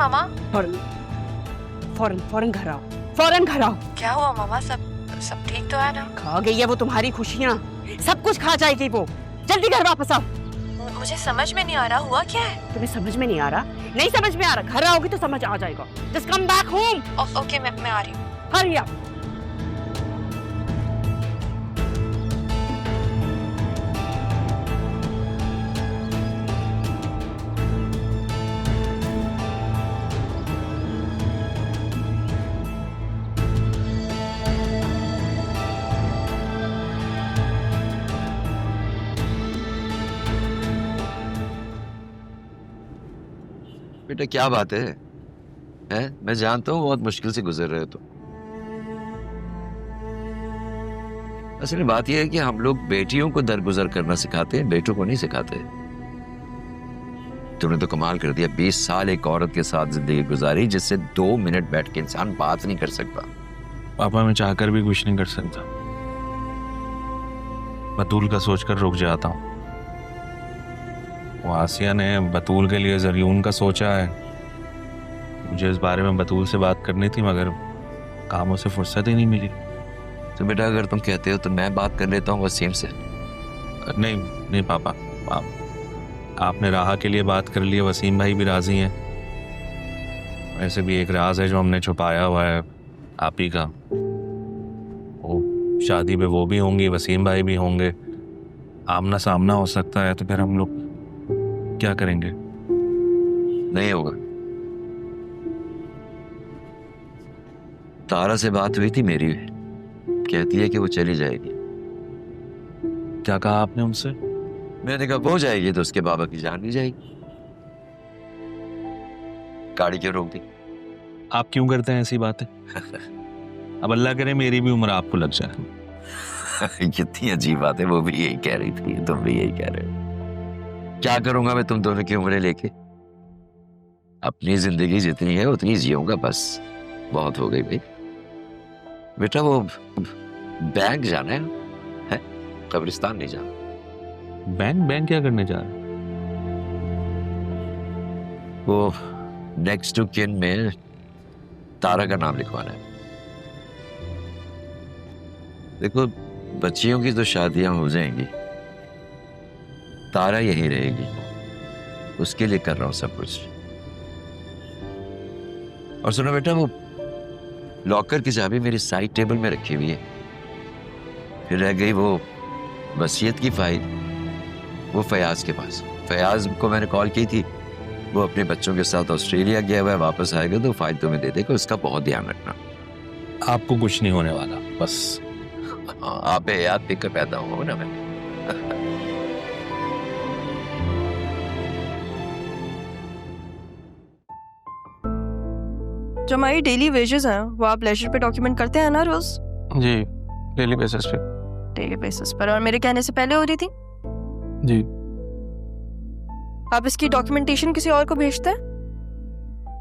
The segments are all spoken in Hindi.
मामा? फौरन फौरन फौरन घर आओ, फौरन घर आओ। क्या हुआ मामा? सब ठीक तो है ना? खा गई है वो तुम्हारी खुशियाँ, सब कुछ खा जाएगी वो। जल्दी घर वापस आओ। मुझे समझ में नहीं आ रहा हुआ क्या है। तुम्हें समझ में नहीं आ रहा? नहीं समझ में आ रहा, घर आओगी तो समझ आ जाएगा। Just come back home. Okay मैं आ रही हूँ। Hurry up. बेटा क्या बात है? मैं जानता हूँ बहुत मुश्किल से गुजर रहे हो तुम। असल बात यह है कि हम लोग बेटियों को दरगुजर करना सिखाते हैं, बेटों को नहीं सिखाते। तुमने तो कमाल कर दिया, 20 साल एक औरत के साथ जिंदगी गुजारी जिससे 2 मिनट बैठ के इंसान बात नहीं कर सकता। पापा मैं चाहकर भी कुछ नहीं कर सकता। बतूल का सोचकर रुक जाता हूँ। वो आसिया ने बतूल के लिए जरियून का सोचा है। मुझे इस बारे में बतूल से बात करनी थी मगर कामों से फुर्सत ही नहीं मिली। तो बेटा अगर तुम कहते हो तो मैं बात कर लेता हूँ वसीम से। नहीं नहीं पापा, आपने राहा के लिए बात कर लिया, वसीम भाई भी राजी हैं। ऐसे भी एक राज है जो हमने छुपाया हुआ है आप ही का। वो शादी पे वो भी होंगी, वसीम भाई भी होंगे, आमना सामना हो सकता है। तो फिर हम लोग क्या करेंगे? नहीं होगा। तारा से बात हुई थी मेरी, कहती है कि वो चली जाएगी। क्या कहा आपने उनसे? मैंने कहा वो जाएगी तो उसके बाबा की जान भी जाएगी। गाड़ी क्यों रोक दी? आप क्यों करते हैं ऐसी बातें? अब अल्लाह करे मेरी भी उम्र आपको लग जाए। कितनी अजीब बात है, वो भी यही कह रही थी, तुम भी यही कह रहे हो। क्या करूंगा मैं तुम दोनों की उम्रें लेके? अपनी जिंदगी जितनी है उतनी जियूंगा बस, बहुत हो गई भाई। बेटा वो बैंक जाना है, कब्रिस्तान नहीं जाना। बैंक क्या करने जा रहे? वो नेक्स्ट टू किन में तारा का नाम लिखवाना है। देखो बच्चियों की तो शादियां हो जाएंगी, तारा यहीं रहेगी, उसके लिए कर रहा हूं सब कुछ। और सुनो बेटा, वो लॉकर की चाबी मेरी साइड टेबल में रखी हुई है। फिर रह गई वो वसीयत की फाइल, वो फयाज के पास। फयाज को मैंने कॉल की थी, वो अपने बच्चों के साथ ऑस्ट्रेलिया गया हुआ है, वापस आएगा तो फाइल तुम्हें दे देगा, उसका बहुत ध्यान रखना। आपको कुछ नहीं होने वाला, बस आप याद देकर पैदा हो ना मैं। जो हमारी डेली वेजेस हैं वो आप लेजर पे डॉक्यूमेंट करते हैं ना रोज? जी डेली बेसिस पे। डेली बेसिस पर, और मेरे कहने से पहले हो रही थी? जी। आप इसकी डॉक्यूमेंटेशन किसी और को भेजते हैं?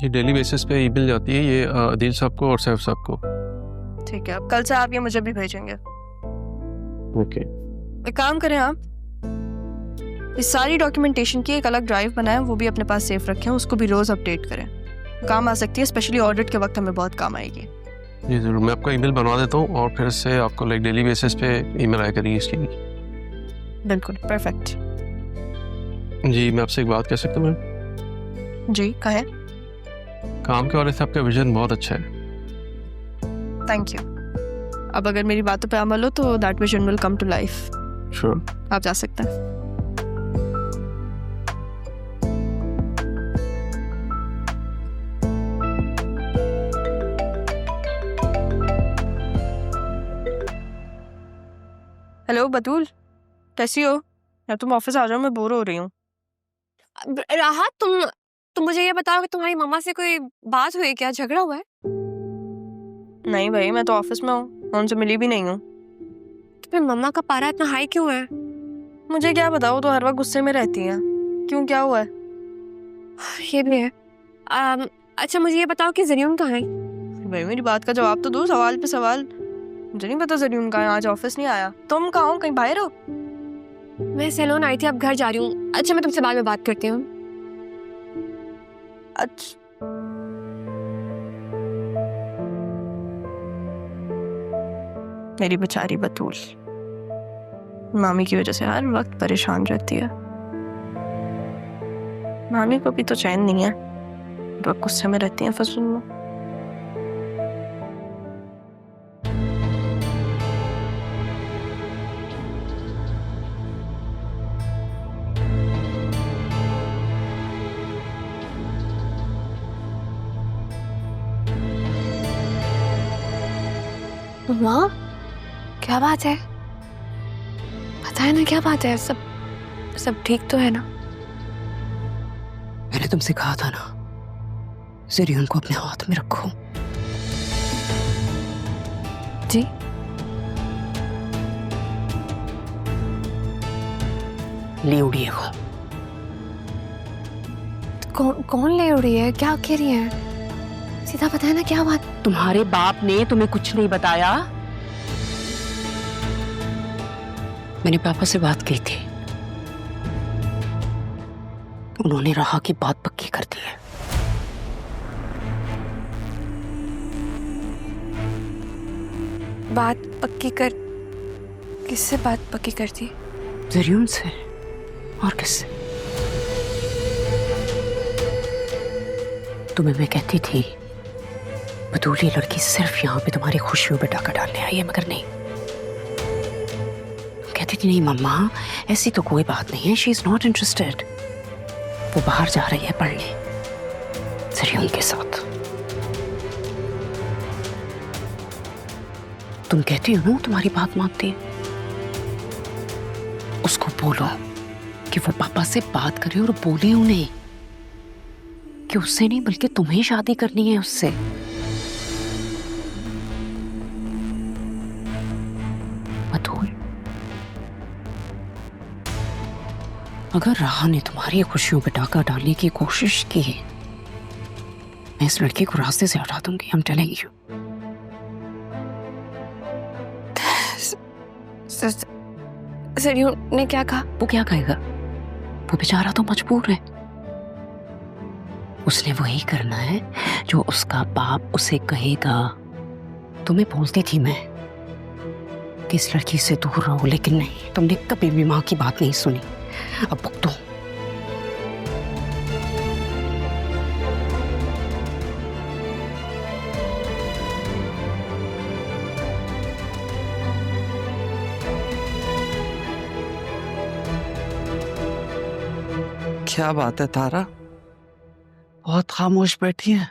ये डेली बेसिस पे ईमेल जाती है, ये आदिल साहब को और सैफ साहब को। ठीक है, अब कल से आप ये मुझे भी भेजेंगे। ओके। एक काम करें, आप इस सारी डॉक्यूमेंटेशन की एक अलग ड्राइव बनाएं, वो भी अपने पास सेफ रखें, उसको भी रोज अपडेट करें। काम आ सकती है, स्पेशली ऑडिट के वक्त हमें बहुत काम आएगी। जी जरूर, मैं आपका ईमेल बनवा देता हूँ और फिर इससे आपको लाइक डेली बेसिस पे ईमेल आया करेगी इसकी। बिल्कुल परफेक्ट। जी मैं आपसे एक बात कह सकता हूँ मैम? जी कहें। काम के वाले से आपका विजन बहुत अच्छा है। Thank you. अब अगर मेरी बातों पे अमल हो तो that vision will come to life. Sure. आप जा सकते हैं। हेलो बतूल, कैसी हो यार? तुम ऑफिस आ जाओ, मैं बोर हो रही हूँ। राहत, तुम मुझे ये बताओ कि तुम्हारी मम्मा से कोई बात हुई क्या? झगड़ा हुआ है? नहीं भाई, मैं तो ऑफिस में हूँ, मैं उनसे मिली भी नहीं हूँ। तो फिर मम्मा का पारा इतना हाई क्यों है? मुझे क्या बताओ, वो तो हर वक्त गुस्से में रहती हैं। क्यों, क्या हुआ है? ये भी है। अच्छा मुझे ये बताओ कि जरियून कहाँ है? भाई मेरी बात का जवाब तो दो, सवाल पे सवाल। मुझे नहीं पता जरियून कहाँ है, आज ऑफिस नहीं आया। तुम कहाँ हो, कहीं बाहर हो? मैं सैलून आई थी, अब घर जा रही हूँ। अच्छा मैं तुमसे बाद में बात करती हूँ। अच्छा मेरी बेचारी बतूल मामी की वजह से हर वक्त परेशान रहती है। मामी को भी तो चैन नहीं है, वो गुस्से में रहती है फजूल में। माँ, क्या बात है? बताए ना, क्या बात है? सब ठीक तो है ना? मैंने तुमसे कहा था ना, ज़रियुन को अपने हाथ में रखो। जी? ले उड़ी है वो। कौन ले उड़ी है? क्या कह रही है? सीधा बताए ना, क्या बात? तुम्हारे बाप ने तुम्हें कुछ नहीं बताया? मैंने पापा से बात की थी, उन्होंने राहा की बात पक्की कर दी है। बात पक्की कर? किससे बात पक्की कर दी? ज़रियुन से। और किससे? तुम्हें मैं कहती थी बतूली लड़की सिर्फ यहाँ पे तुम्हारी खुशियों पे डाका डालने आई है, मगर नहीं। कहती थी नहीं मम्मा, ऐसी तो कोई बात नहीं है, शी इज नॉट इंटरेस्टेड। वो बाहर जा रही है पढ़ने ज़रियुन के साथ। तुम कहती हो ना तुम्हारी बात मानती है, उसको बोलो कि वो पापा से बात करे और बोले उन्हें कि उससे नहीं बल्कि तुम्हें शादी करनी है उससे। बतूल, अगर राहा ने तुम्हारी खुशियों पे डाका डालने की कोशिश की, मैं इस लड़की को रास्ते से हटा दूंगी। I'm telling you। ज़रियुन ने क्या कहा? वो क्या कहेगा? वो बेचारा तो मजबूर है, उसने वही करना है जो उसका बाप उसे कहेगा। तुम्हें बोलती थी मैं कि इस लड़की से दूर रहो, लेकिन नहीं, तुमने कभी भी माँ की बात नहीं सुनी। अब भुगतो। क्या बात है तारा, बहुत खामोश बैठी है।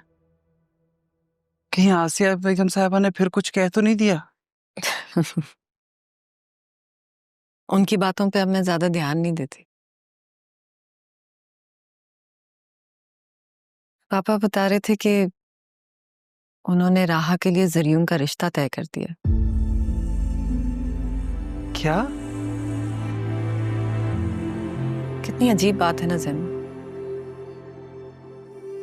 कहीं आसिया बेगम साहिबा ने फिर कुछ कह तो नहीं दिया? उनकी बातों पे अब मैं ज्यादा ध्यान नहीं देती। पापा बता रहे थे कि उन्होंने राहा के लिए ज़रियुन का रिश्ता तय कर दिया। क्या? कितनी अजीब बात है ना ज़ैन।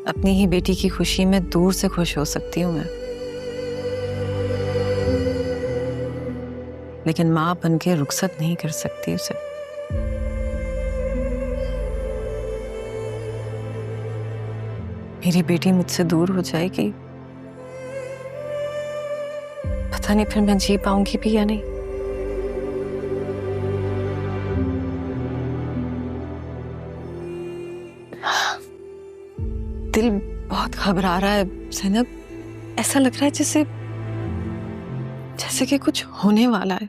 अपनी ही बेटी की खुशी में दूर से खुश हो सकती हूँ मैं, लेकिन माँ बन के रुखसत नहीं कर सकती उसे। मेरी बेटी मुझसे दूर हो जाएगी, पता नहीं फिर मैं जी पाऊंगी भी या नहीं। दिल बहुत घबरा रहा है ज़ैनब, ऐसा लग रहा है जैसे कि कुछ होने वाला है।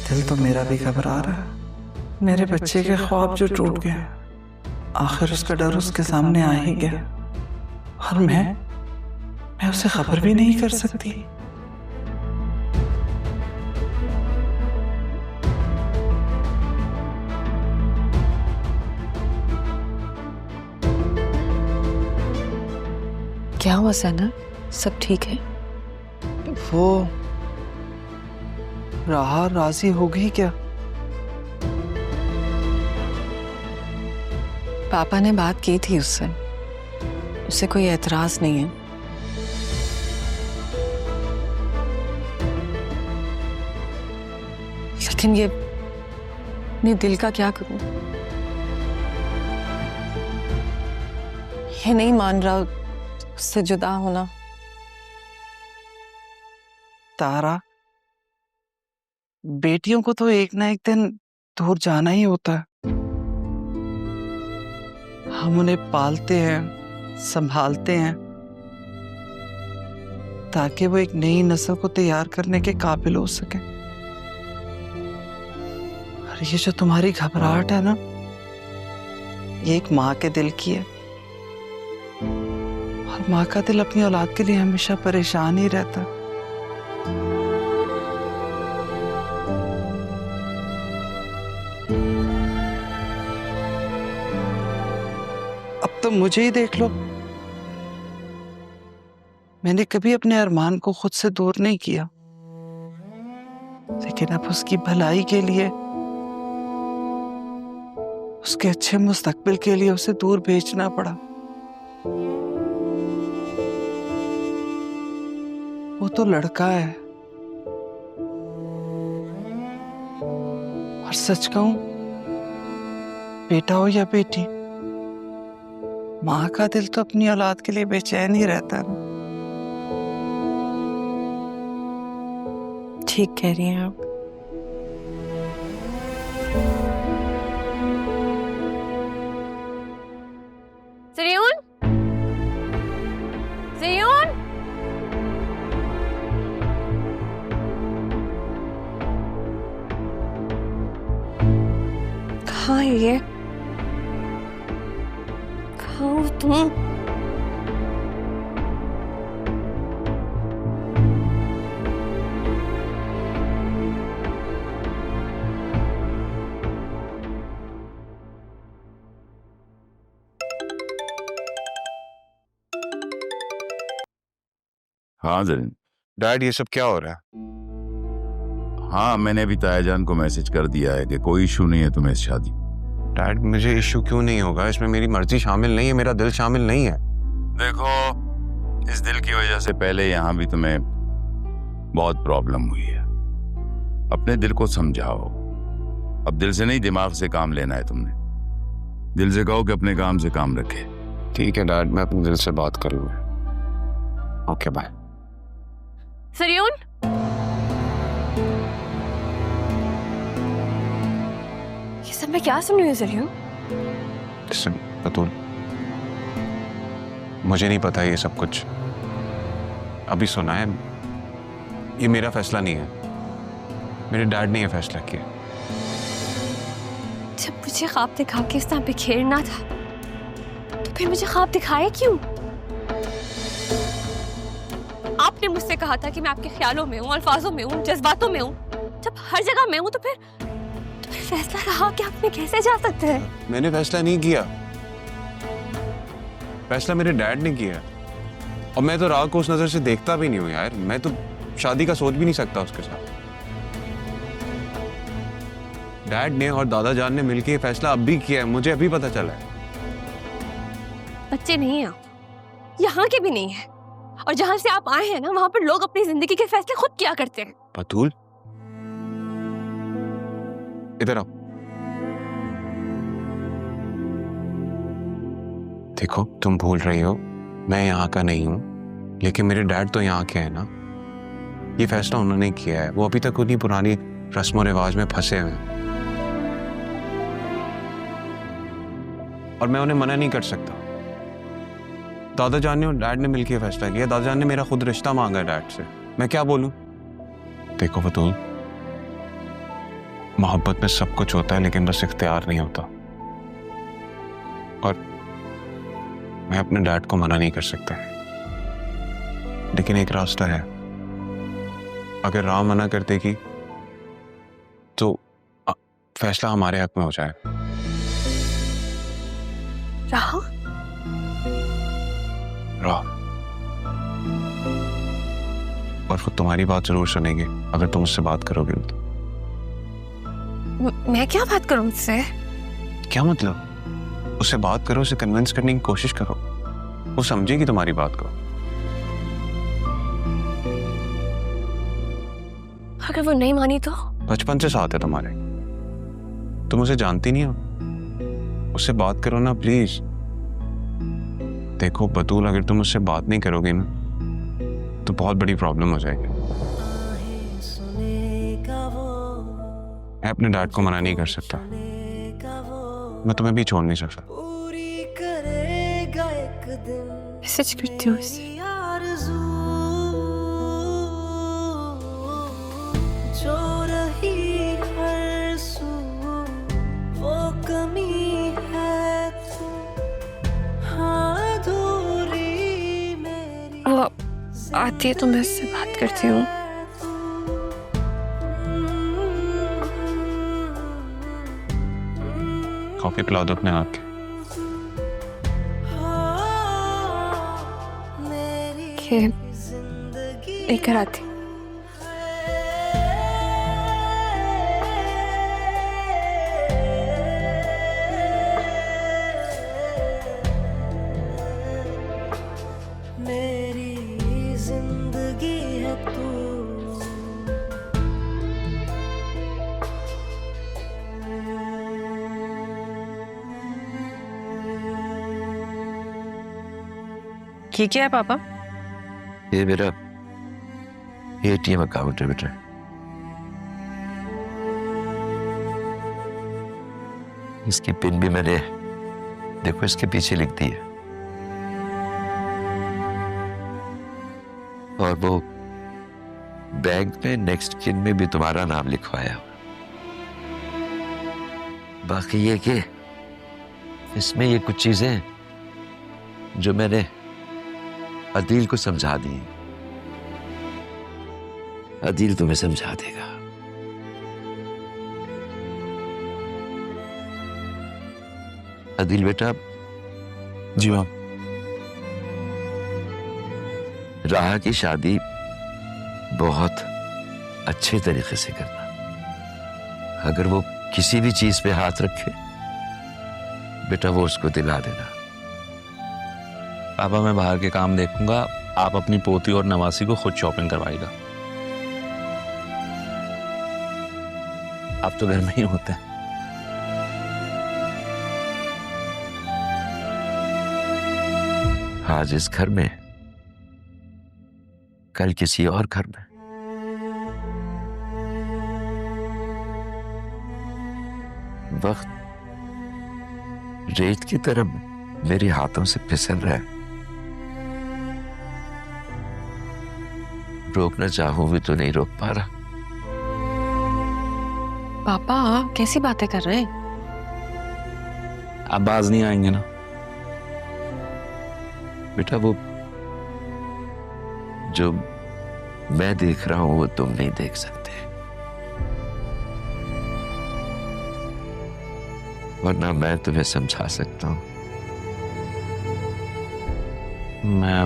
दिल तो मेरा भी घबरा रहा है। मेरे बच्चे के ख्वाब जो टूट गए, आखिर उसका डर उसके सामने आ ही गया, और मैं उसे खबर भी नहीं कर सकती। क्या हुआ ज़ैनब, सब ठीक है? वो राहा राजी हो गई क्या? पापा ने बात की थी उससे, उसे कोई एतराज नहीं है। लेकिन ये अपने दिल का क्या करूं? ये नहीं मान रहा उससे जुदा होना। तारा, बेटियों को तो एक ना एक दिन दूर जाना ही होता है। हम उन्हें पालते हैं, संभालते हैं ताकि वो एक नई नस्ल को तैयार करने के काबिल हो सके। और ये जो तुम्हारी घबराहट है ना, ये एक माँ के दिल की है। और माँ का दिल अपनी औलाद के लिए हमेशा परेशान ही रहता है। अब तो मुझे ही देख लो, मैंने कभी अपने अरमान को खुद से दूर नहीं किया, लेकिन अब उसकी भलाई के लिए, उसके अच्छे मुस्तकबिल के लिए उसे दूर भेजना पड़ा। वो तो लड़का है, और सच कहूं, बेटा हो या बेटी, माँ का दिल तो अपनी औलाद के लिए बेचैन ही रहता है। ठीक कह रही हैं आप। ज़रियून, ज़रियून, कहाँ है ये? कहाँ हो तुम? हाँ जरीन। डैड ये सब क्या हो रहा है? हाँ, मैंने अभी तायाजान को मैसेज कर दिया है कि कोई इशू नहीं है तुम्हें इस शादी। डैड मुझे इशू क्यों नहीं होगा? इसमें मेरी मर्जी शामिल नहीं है, मेरा दिल शामिल नहीं है। देखो, इस दिल की वजह से पहले यहाँ भी तुम्हें बहुत प्रॉब्लम हुई है। अपने दिल को समझाओ। अब दिल से नहीं, दिमाग से काम लेना है तुमने। दिल से कहो कि अपने काम से काम रखे। ठीक है डैड, मैं अपने दिल से बात कर लूँगा। Okay bye. ज़रियून, ये सब मैं क्या सुन रही हूँ ज़रियून? लिसन बतूल, मुझे नहीं पता ये सब कुछ, अभी सुना है। ये मेरा फैसला नहीं है, मेरे डैड ने ये फैसला किया। जब मुझे ख्वाब दिखा के इस तरह बिखेरना था, तो फिर मुझे ख्वाब दिखाया क्यों? आपने मुझसे कहा था कि मैं आपके ख्यालों में हूँ, अल्फाजों में हूँ, जज्बातों में हूँ। जब हर जगह मैं हूँ तो फिर फैसला रहा कि आप में कैसे जा सकते हैं? मैंने फैसला नहीं किया, फैसला मेरे डैड ने किया। और मैं तो राह को उस नजर से देखता भी नहीं हूँ यार। मैं तो शादी का सोच भी नहीं सकता उसके साथ। डैड ने और दादा जान ने मिलकर ये फैसला अब भी किया है, मुझे अभी पता चला है। बच्चे नहीं हैं आप, यहाँ के भी नहीं है। और जहां से आप आए हैं ना, वहां पर लोग अपनी जिंदगी के फैसले खुद किया करते हैं। बतूल, इधर आओ। देखो, तुम भूल रही हो, मैं यहाँ का नहीं हूं, लेकिन मेरे डैड तो यहाँ के हैं ना। ये फैसला उन्होंने किया है। वो अभी तक उन्हीं पुरानी रस्मों रिवाज में फंसे हुए हैं, और मैं उन्हें मना नहीं कर सकता। दादा जान ने और डैड ने मिलकर फैसला किया। दादा जान ने मेरा खुद रिश्ता मांगा है डैड से, मैं क्या बोलूं? देखो बतूल, मोहब्बत में सब कुछ होता है, लेकिन बस इख्तियार नहीं होता। और मैं अपने डैड को मना नहीं कर सकता, लेकिन एक रास्ता है। अगर राह मना कर देगी तो फैसला हमारे हक में हो जाए। राह? राह। और वो तुम्हारी बात जरूर सुनेंगे अगर तुम उससे बात करोगे तो। मैं क्या बात करूं उससे? क्या मतलब? उससे बात करो, उसे कन्विंस करने की कोशिश करो, वो समझेगी तुम्हारी बात को। अगर वो नहीं मानी तो? बचपन से साथ है तुम्हारे, तुम उसे जानती नहीं हो। उससे बात करो ना प्लीज। देखो बतूल, अगर तुम उससे बात नहीं करोगे ना तो बहुत बड़ी प्रॉब्लम हो जाएगी। मैं अपने डैड को मना नहीं कर सकता, मैं तुम्हें भी छोड़ नहीं सकता। मैसेज करती हूँ इसे। वो आती है तो मैं उससे बात करती हूँ। कॉफी पिला दो अपने हाथ के। लेकर आती। मेरी जिंदगी है तू। ये क्या है पापा? ये मेरा एटीएम अकाउंट है बेटा। इसकी पिन भी मैंने देखो इसके पीछे लिख दी है, और वो बैंक में नेक्स्ट किन में भी तुम्हारा नाम लिखवाया। बाकी ये कि इसमें ये कुछ चीजें जो मैंने अदील को समझा दी, अदील तुम्हें समझा देगा। अदील बेटा। जी हाँ। राहा की शादी बहुत अच्छे तरीके से करना। अगर वो किसी भी चीज पे हाथ रखे बेटा वो उसको दिला देना। पापा मैं बाहर के काम देखूंगा, आप अपनी पोती और नवासी को खुद शॉपिंग करवाएगा। आप तो घर में ही होते हैं। आज इस घर में, कल किसी और घर में। वक्त रेत की तरह मेरे हाथों से फिसल रहा है। रोकना चाहूं भी तो नहीं रोक पा रहा। पापा आप कैसी बातें कर रहे हैं? आप बाज नहीं आएंगे ना? बेटा वो जो मैं देख रहा हूं वो तुम नहीं देख सकते, वरना मैं तुम्हें समझा सकता हूं। मैं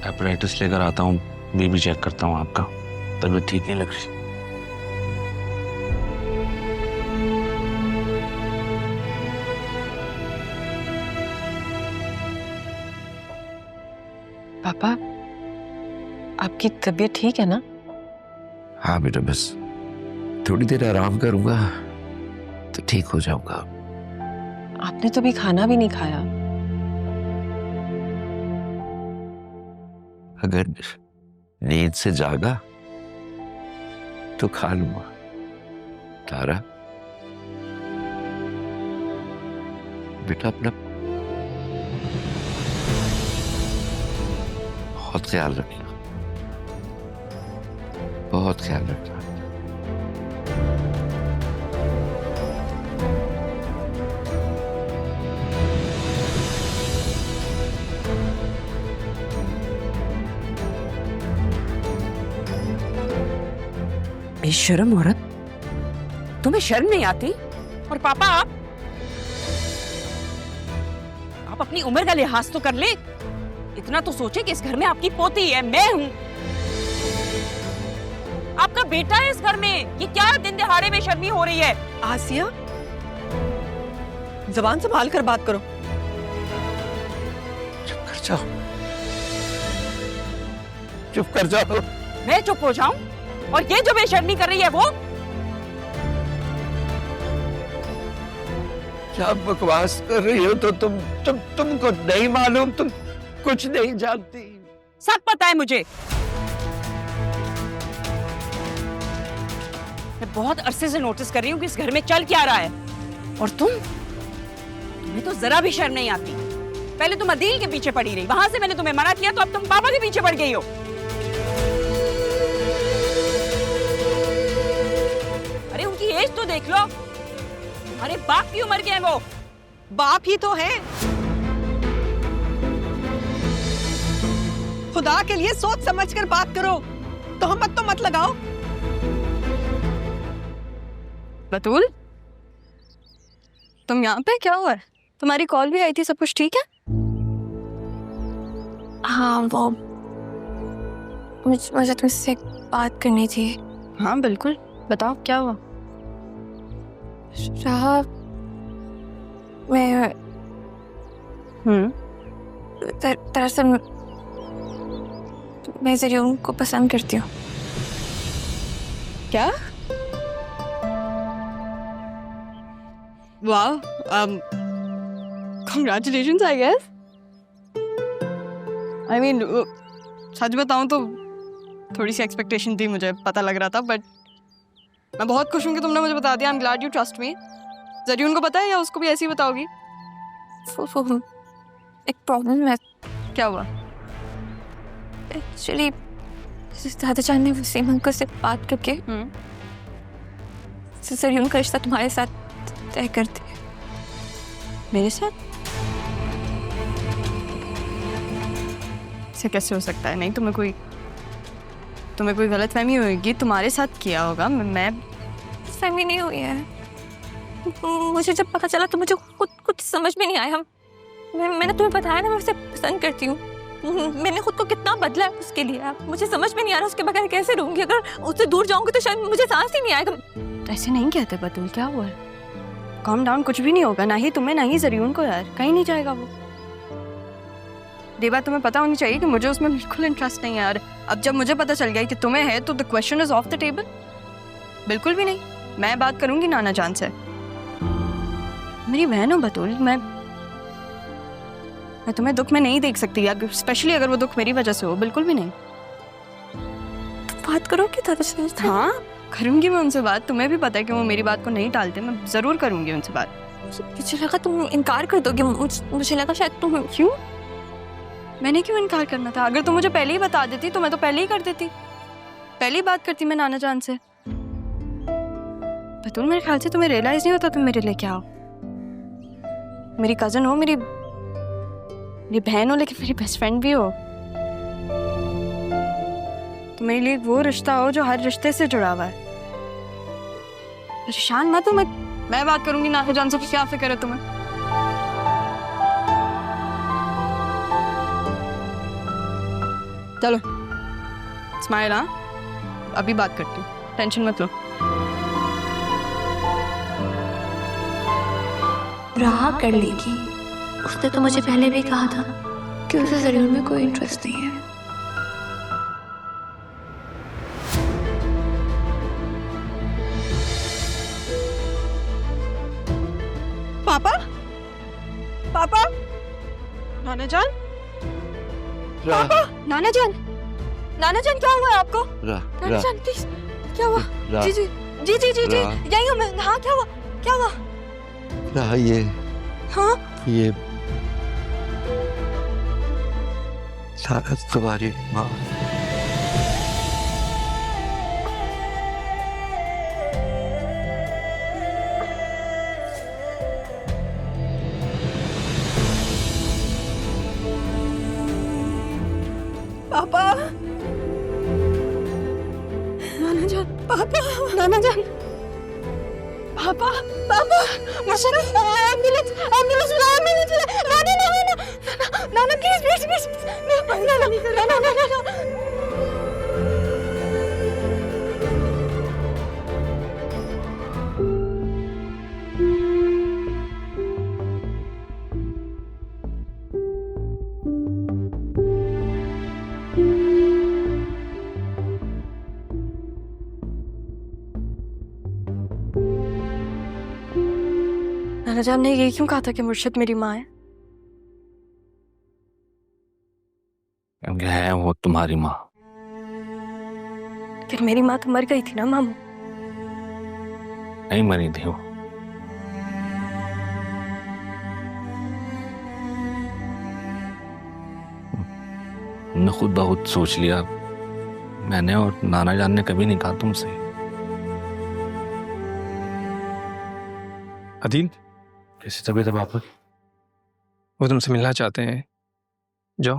एपरेटस लेकर आता हूँ, बीबी चेक करता हूँ। आपका तबीयत ठीक नहीं लग रही। पापा आपकी तबीयत ठीक है ना? हाँ बेटा, बस थोड़ी देर आराम करूंगा तो ठीक हो जाऊंगा। आपने तो अभी खाना भी नहीं खाया। अगर नींद से जागा तो खा लूंगा। तारा बेटा अपना बहुत ख्याल रखना, बहुत ख्याल रखना। बेशर्म औरत, तुम्हें शर्म नहीं आती? और पापा आप अपनी उम्र का लिहाज तो कर ले। इतना तो सोचे कि इस घर में आपकी पोती है, मैं हूं। आपका बेटा है इस घर में। ये क्या दिन दिहाड़े में शर्मी हो रही है? आसिया जबान संभाल कर बात करो। चुप कर जाओ, चुप कर जाओ। मैं चुप हो जाऊं? और ये जो बेशर्मी कर रही है वो? क्या बकवास कर रही हो? तो तुमको नहीं मालूम, तुम कुछ नहीं जानती। सब पता है मुझे। मैं बहुत अरसे से नोटिस कर रही हूँ कि इस घर में चल क्या रहा है। और तुम्हें तो जरा भी शर्म नहीं आती। पहले तुम अदील के पीछे पड़ी रही, वहां से मैंने तुम्हें मना किया तो अब तुम पापा के पीछे पड़ गई हो। अरे उनकी एज तो देख लो, अरे बाप की उम्र के हैं वो। बाप ही तो है। खुदा के लिए सोच समझ कर बात करो, तोहमत तो मत लगाओ। बतूल, तुम यहाँ पे? क्या हुआ है? तुम्हारी कॉल भी आई थी, सब कुछ ठीक है? हाँ, वो मुझे तुमसे एक बात करनी थी। हाँ बिल्कुल, बताओ क्या हुआ? राहा, मैं दरअसल मैं ज़रियून को पसंद करती हूँ। क्या? वाह, congratulations I guess. I mean, सच बताऊं तो थोड़ी सी एक्सपेक्टेशन थी, मुझे पता लग रहा था, बट मैं बहुत खुश हूँ कि तुमने मुझे बता दिया। I'm glad you trust me. ज़रियून को पता है या उसको भी ऐसे ही बताओगी? एक प्रॉब्लम है। क्या हुआ? एक्चुअली दादा जान ने वसीम अंकल से बात करके ज़रियून का रिश्ता तुम्हारे साथ तय कर दिया। मेरे साथ? ऐसे कैसे हो सकता है? नहीं, तुम्हें कोई गलतफहमी होगी, तुम्हारे साथ किया होगा। मैं फहमी नहीं हुई है। मुझे जब पता चला तो मुझे कुछ समझ में नहीं आया। मैंने तुम्हें बताया ना, मैं उसे पसंद करती हूँ। मैंने खुद को कितना बदला है उसके लिए। मुझे समझ में नहीं आ रहा उसके बगैर कैसे रहूंगी। अगर उससे दूर जाऊंगी तो शायद मुझे सांस ही नहीं आएगा। तो ऐसे नहीं कहते बतूल, क्या हुआ है? काम डाउन, कुछ भी नहीं होगा, ना ही तुम्हें ना ही ज़रियून को। यार कहीं नहीं जाएगा वो। ये बात तुम्हें पता होनी चाहिए कि मुझे उसमें बिल्कुल इंटरेस्ट नहीं है यार। अब जब मुझे पता चल गया कि तुम्हें है तो the question is of the table. बिल्कुल भी नहीं। मैं बात करूंगी नाना जान से। मेरी बहन हो बतूल, मैं तुम्हें दुख में नहीं देख सकती, स्पेशली अगर वो दुख मेरी वजह से हो। बिल्कुल भी नहीं। तो बात करो कि दादा से। हाँ करूंगी मैं उनसे बात। तुम्हें भी पता है कि वो मेरी बात को नहीं टालते। मैं जरूर करूंगी उनसे बात। मुझे लगा तुम इनकार कर दोगे। मुझे लगा शायद तुम। क्यों? मैंने क्यों इनकार करना था? अगर तुम मुझे पहले ही बता देती तो मैं तो पहले ही कर देती। पहले ही बात करती मैं नाना जान से। बतूल, मेरे ख्याल से तुम्हें रियलाइज नहीं होता तुम मेरे लिए क्या हो। मेरी कजन हो, मेरी बहन हो, लेकिन मेरी बेस्ट फ्रेंड भी हो। तो मेरे लिए वो रिश्ता हो जो हर रिश्ते से जुड़ा हुआ है। परेशान मत हो। मैं बात करूंगी नाना जान से। क्या फिक्र है तुम्हें? चलो स्माइल। हाँ अभी बात करती हूँ, टेंशन मत लो। राह कर लेगी। उसने तो मुझे पहले भी कहा था कि उसे ज़रियून में कोई इंटरेस्ट नहीं है। पापा, पापा, नाना जान, पापा, नाना जान, क्या हुआ है आपको? नाना जान प्लीज, क्या हुआ? जी जी जी जी जी जी, यही हूँ मैं। हाँ क्या हुआ? क्या हुआ? ये हाँ ये सारा तुम्हारी माँ। पापा, नाना जान, पापा, नाना जान, पापा, पापा, ambulance, ambulance, ambulance, Nana please please please, नाना। नाना जान ने ये क्यों कहा था कि मुर्शिद मेरी माँ है? क्योंकि है वो तुम्हारी माँ। फिर मेरी माँ तो मर गई थी ना मामू। नहीं मरी थी वो। हमने खुद बहुत सोच लिया, मैंने और नाना जान ने कभी नहीं कहा तुमसे। अदील, कैसी तबीयत है बापू? वो तुमसे मिलना चाहते हैं, जाओ।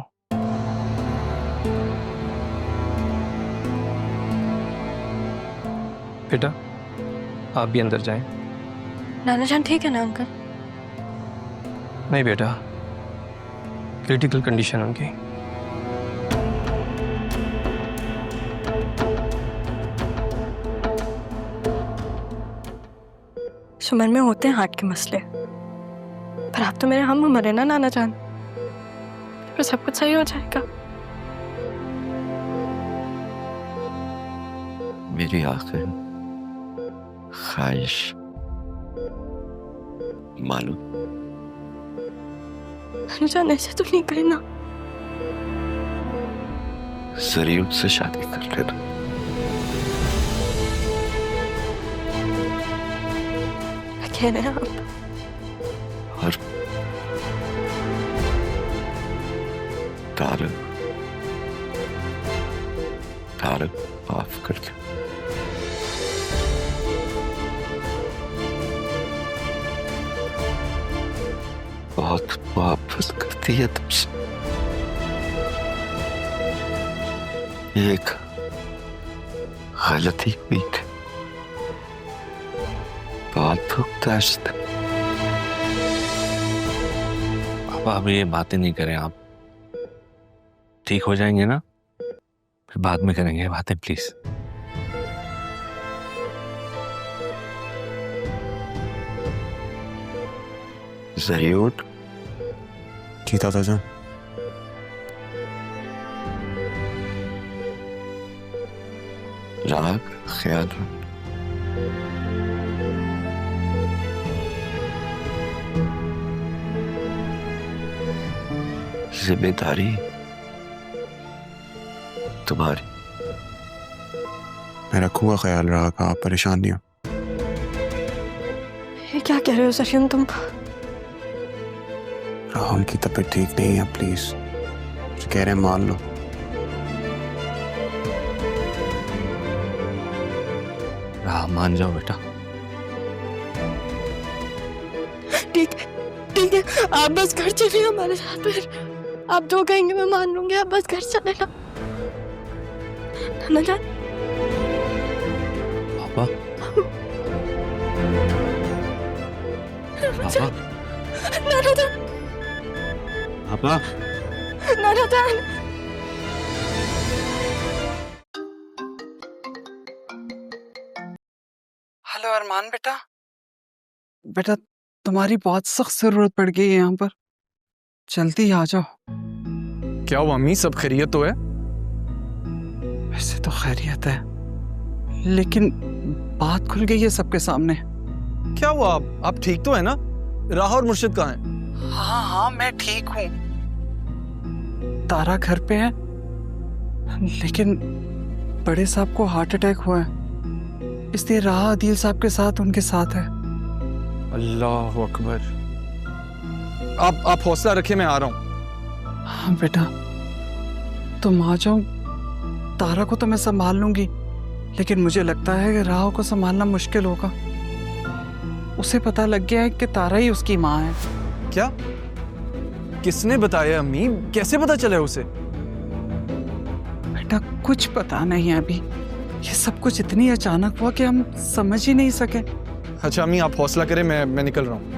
बेटा आप भी अंदर जाएं। नाना जान ठीक है ना अंकल? नहीं बेटा, क्रिटिकल कंडीशन उनकी। सुमन में होते हैं हार्ट के मसले, पर आप तो मेरे हम उम्र है ना नाना जान, फिर सब कुछ सही हो जाएगा। मेरी आखिर ख्वाहिश मालूम? नाना जान ऐसे तो नहीं करना। जरीन से शादी कर लेना। कह रहे हैं आप? और तारक माफ कर दे। बहुत मोहब्बत करती है तुमसे। एक गलती हुई थी, बहुत भुगताश्त। पापा अभी ये बातें नहीं करें आप, ठीक हो जाएंगे ना, फिर बाद में करेंगे बातें प्लीज। जरीन। जी दादा जान। राग ख्याल रख। जिम्मेदारी तुम्हारी। मैं रखूंगा ख्याल रहा का, आप परेशान नहीं हो। ये क्या कह रहे हो सचिन तुम? राहुल की तबीयत ठीक नहीं है, प्लीज जो कह रहे हैं मान लो। राह मान जाओ बेटा। ठीक है, आप बस घर चलिए हमारे साथ। फिर आप जो कहेंगे मैं मान लूंगी, आप बस घर चले ना। नाना जान। पापा नाना जान। नाना जान। पापा नाना जान। हेलो अरमान बेटा। बेटा तुम्हारी बहुत सख्त जरूरत पड़ गई है यहाँ पर, जल्दी आ जाओ। क्या हुआ अम्मी, सब खैरियत तो है? वैसे तो खैरियत है, लेकिन बात खुल गई है सबके सामने। क्या हुआ, आप ठीक तो है ना? राह और मुर्शिद कहाँ हैं? हाँ मैं ठीक हूँ। तारा घर पे है, लेकिन बड़े साहब को हार्ट अटैक हुआ है, इसलिए राह अदील साहब के साथ उनके साथ है। अल्लाह अकबर। आप हौसला रखिए, मैं आ रहा हूँ। हाँ बेटा तुम आ जाओ। तारा को तो मैं संभाल लूंगी, लेकिन मुझे लगता है कि राह को संभालना मुश्किल होगा। उसे पता लग गया है कि तारा ही उसकी माँ है। क्या? किसने बताया अम्मी, कैसे पता चला उसे? बेटा कुछ पता नहीं है अभी, ये सब कुछ इतनी अचानक हुआ कि हम समझ ही नहीं सके। अच्छा अम्मी आप हौसला करें, मैं निकल रहा हूँ।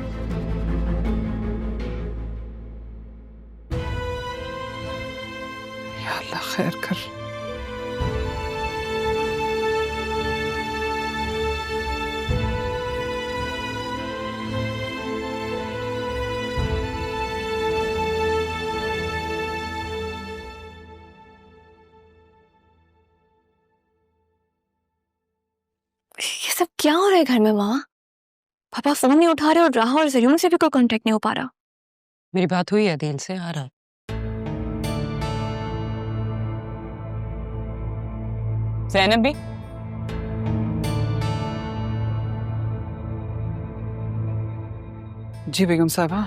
या अल्लाह खैर कर। ये सब क्या हो रहा है घर में माँ? पापा फोन नहीं उठा रहे और राह और जरीन से भी कोई कांटेक्ट नहीं हो पा रहा। मेरी बात हुई है दिल से, आ रहा। जैनब भी जी बेगम साहबा।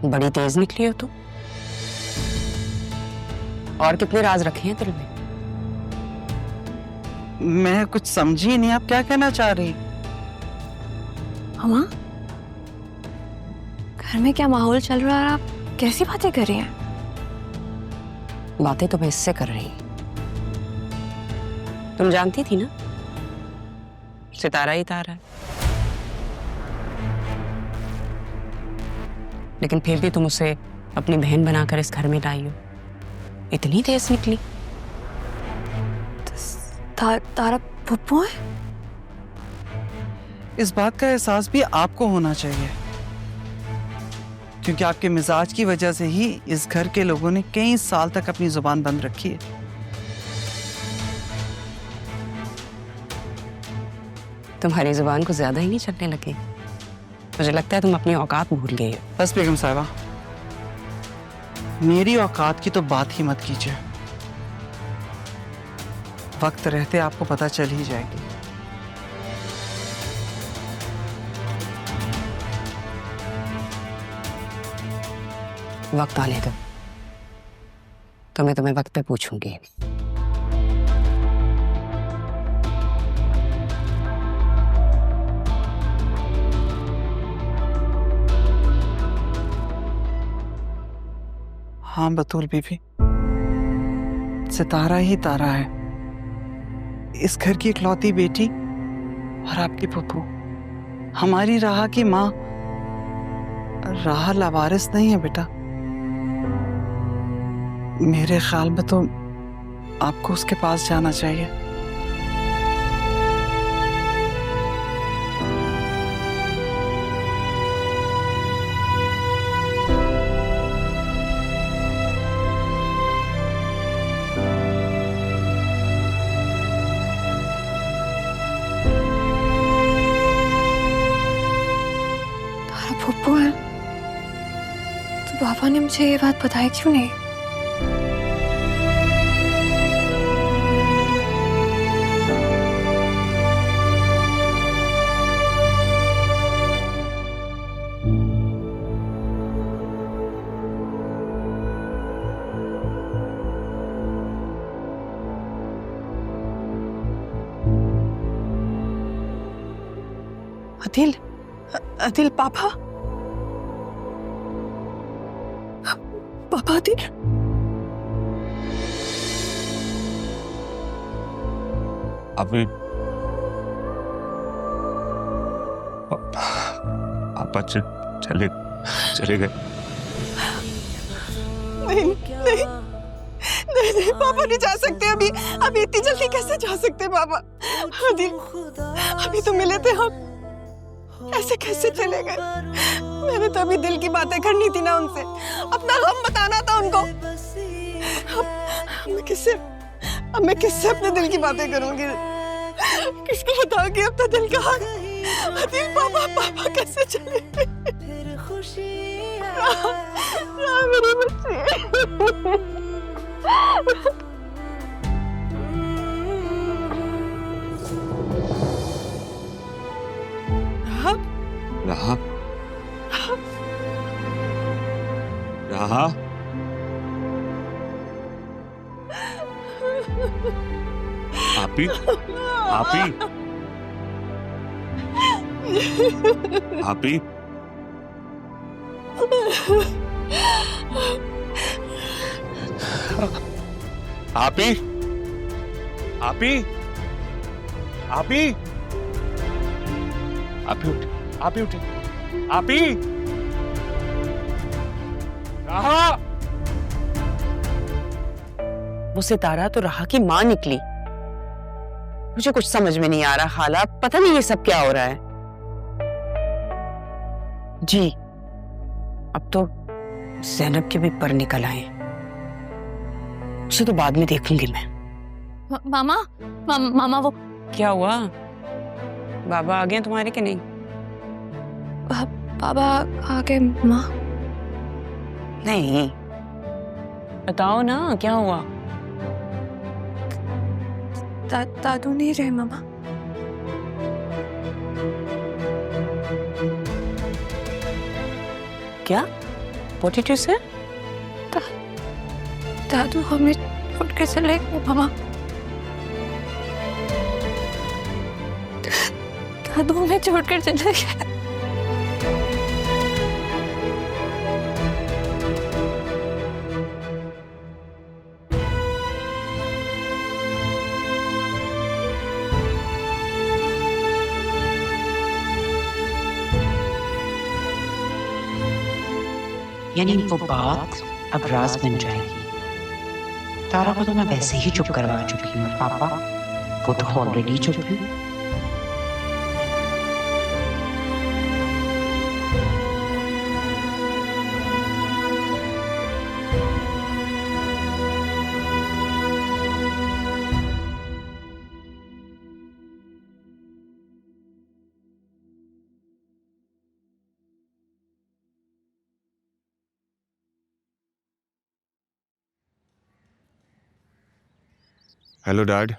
बड़ी तेज निकली हो तुम। और कितने राज रखे हैं दिल में? मैं कुछ समझी नहीं, आप क्या कहना चाह रही? मामा, घर में क्या माहौल चल रहा है? आप कैसी बातें कर रही हैं? बातें तो मैं इससे कर रही। तुम जानती थी ना सितारा ही तारा है, लेकिन फिर भी तुम उसे अपनी बहन बनाकर इस घर में लाई हो। इतनी तेज निकली। तारा पप्पू है? इस बात का एहसास भी आपको होना चाहिए, क्योंकि आपके मिजाज की वजह से ही इस घर के लोगों ने कई साल तक अपनी जुबान बंद रखी है। तुम्हारी जुबान को ज्यादा ही नहीं चलने लगे? मुझे लगता है तुम अपनी औकात भूल गए हो। बस बेगम साहिबा, मेरी औकात की तो बात ही मत कीजिए। वक्त रहते आपको पता चल ही जाएगी। वक्त आने दो, तो मैं तुम्हें वक्त पे पूछूंगी। हाँ बतूल बीबी, सितारा ही तारा है, इस घर की इकलौती बेटी और आपकी पप्पू। हमारी राहा की माँ राहा लावारिस नहीं है बेटा। मेरे ख्याल में तो आपको उसके पास जाना चाहिए। पप्पू है तो पापा ने मुझे ये बात बताई क्यों नहीं? अदिल, अदिल पापा, पापा अदिल। अभी पापा चले गए। नहीं नहीं नहीं नहीं, पापा नहीं जा सकते अभी। अभी इतनी जल्दी कैसे जा सकते पापा? अदिल, अभी तो मिले थे हम, ऐसे कैसे चले गए? मैंने तो अभी दिल की बातें करनी थी ना उनसे, अपना गम बताना था उनको। अब मैं किससे अपने दिल की बातें करूंगी? किसको बताऊंगी अपना दिल का हाल? अदिल पापा कैसे चले गए? मेरी बच्ची। राहा, राहा, आपी, आपी, आपी, आपी, आपी, आपी, आपी उठे, आपी उठे, आपी, राहा। वो सितारा तो राहा की माँ निकली। मुझे कुछ समझ में नहीं आ रहा खाला, पता नहीं ये सब क्या हो रहा है। जी, अब तो ज़ैनब के भी पर निकल आए। उसे तो बाद में देखूंगी मैं। मामा वो क्या हुआ? बाबा आ गए तुम्हारे के नहीं? बाबा आ गए माँ? नहीं, बताओ ना क्या हुआ? दादू नहीं रहे मामा। क्या? What did you say? दादू हमें छोड़ के चले गए मामा। दादू हमें छोड़कर चले गए। यानी वो बात अब राज बन जाएगी। तारा को तो मैं वैसे ही चुप करवा चुकी हूँ पापा, वो तो ऑलरेडी चुप है। Hello dad.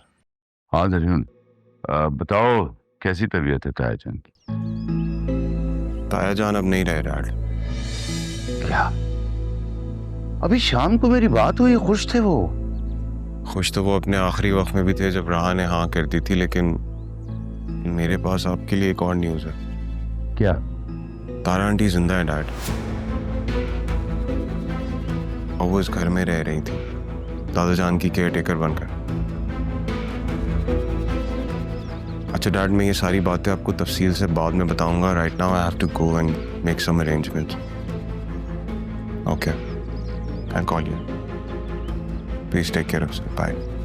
हाँ दरियन, बताओ कैसी तबीयत है तायाजान की? तायाजान अब नहीं रहे डैड। क्या? अभी शाम को मेरी बात हुई, खुश थे वो। खुश तो वो अपने आखिरी वक्त में भी थे जब राहा ने हाँ कर दी थी, लेकिन मेरे पास आपके लिए एक और न्यूज़ है। क्या? तारा आंटी जिंदा है डैड, और वो इस घर में रह रही थी दादाजान की केयरटेकर बनकर। अच्छा डैड, मैं ये सारी बातें आपको तफसील से बाद में बताऊंगा। Right now I have to go and make some arrangements. Okay, I call you. Please take care of yourself. Bye.